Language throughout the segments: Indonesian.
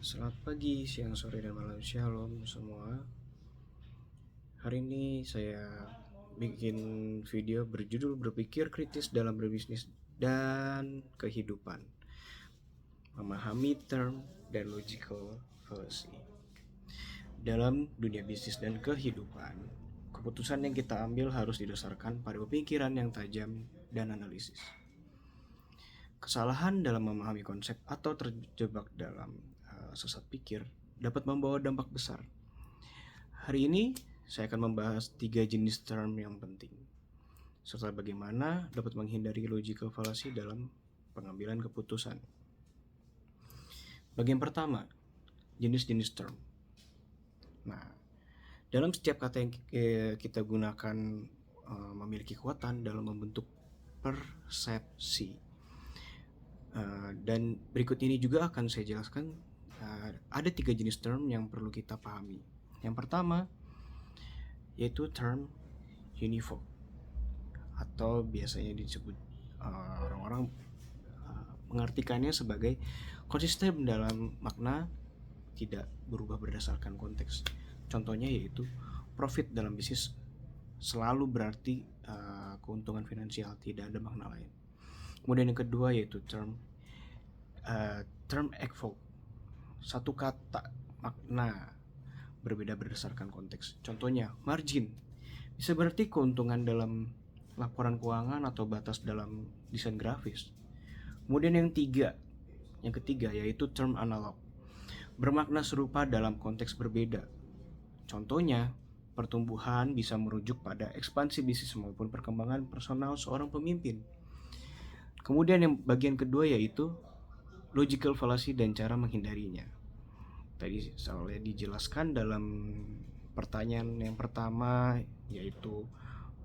Selamat pagi, siang, sore, dan malam. Shalom semua. Hari ini saya bikin video berjudul berpikir kritis dalam berbisnis dan kehidupan, memahami term dan logical fallacy. Dalam dunia bisnis dan kehidupan, keputusan yang kita ambil harus didasarkan pada pemikiran yang tajam dan analisis. Kesalahan dalam memahami konsep atau terjebak dalam sesat pikir dapat membawa dampak besar. Hari ini saya akan membahas 3 jenis term yang penting, serta bagaimana dapat menghindari logical fallacy dalam pengambilan keputusan. Bagian pertama, jenis-jenis term. Nah, dalam setiap kata yang kita gunakan memiliki kekuatan dalam membentuk persepsi. Dan berikut ini juga akan saya jelaskan ada 3 jenis term yang perlu kita pahami. Yang pertama yaitu term univoc, atau biasanya disebut orang-orang mengartikannya sebagai konsisten dalam makna, tidak berubah berdasarkan konteks. Contohnya yaitu profit dalam bisnis selalu berarti keuntungan finansial, tidak ada makna lain. Kemudian yang kedua yaitu term equivoc, satu kata makna berbeda berdasarkan konteks. Contohnya margin bisa berarti keuntungan dalam laporan keuangan atau batas dalam desain grafis. Kemudian yang ketiga yaitu term analog, bermakna serupa dalam konteks berbeda. Contohnya pertumbuhan bisa merujuk pada ekspansi bisnis maupun perkembangan personal seorang pemimpin. Kemudian yang bagian kedua yaitu logical fallacy dan cara menghindarinya. Tadi soalnya dijelaskan dalam pertanyaan yang pertama, yaitu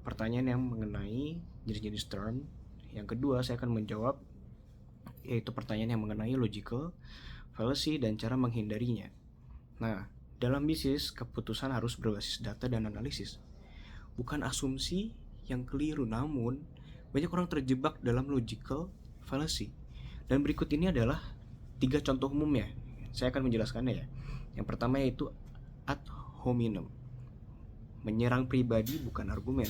pertanyaan yang mengenai jenis-jenis term. Yang kedua saya akan menjawab yaitu pertanyaan yang mengenai logical fallacy dan cara menghindarinya. Nah, dalam bisnis keputusan harus berbasis data dan analisis, bukan asumsi yang keliru. Namun banyak orang terjebak dalam logical fallacy. Dan berikut ini adalah 3 contoh umumnya. Saya akan menjelaskannya ya. Yang pertama yaitu ad hominem, menyerang pribadi bukan argumen.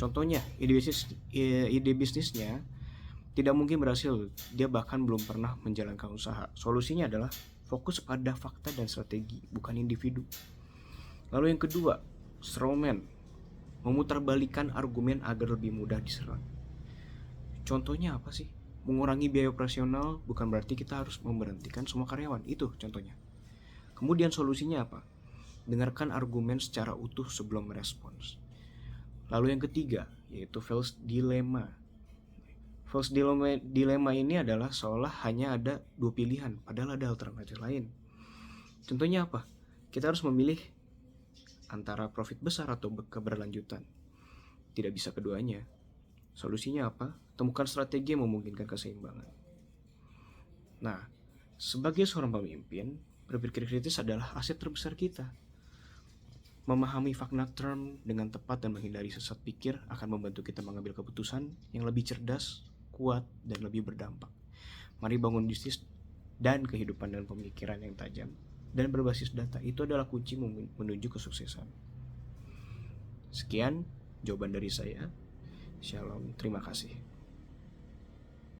Contohnya, ide bisnisnya tidak mungkin berhasil, dia bahkan belum pernah menjalankan usaha. Solusinya adalah fokus pada fakta dan strategi, bukan individu. Lalu yang kedua, strawman, memutarbalikkan argumen agar lebih mudah diserang. Contohnya apa sih? Mengurangi biaya operasional bukan berarti kita harus memberhentikan semua karyawan. Itu contohnya. Kemudian solusinya apa? Dengarkan argumen secara utuh sebelum merespons. Lalu yang ketiga yaitu false dilemma. False dilemma ini adalah seolah hanya ada 2 pilihan, padahal ada alternatif lain. Contohnya apa? Kita harus memilih antara profit besar atau keberlanjutan. Tidak bisa keduanya. Solusinya apa? Temukan strategi yang memungkinkan keseimbangan. Nah, sebagai seorang pemimpin, berpikir kritis adalah aset terbesar kita. Memahami fakta term dengan tepat dan menghindari sesat pikir akan membantu kita mengambil keputusan yang lebih cerdas, kuat, dan lebih berdampak. Mari bangun bisnis dan kehidupan dengan pemikiran yang tajam dan berbasis data. Itu adalah kunci menuju kesuksesan. Sekian jawaban dari saya. Shalom, terima kasih.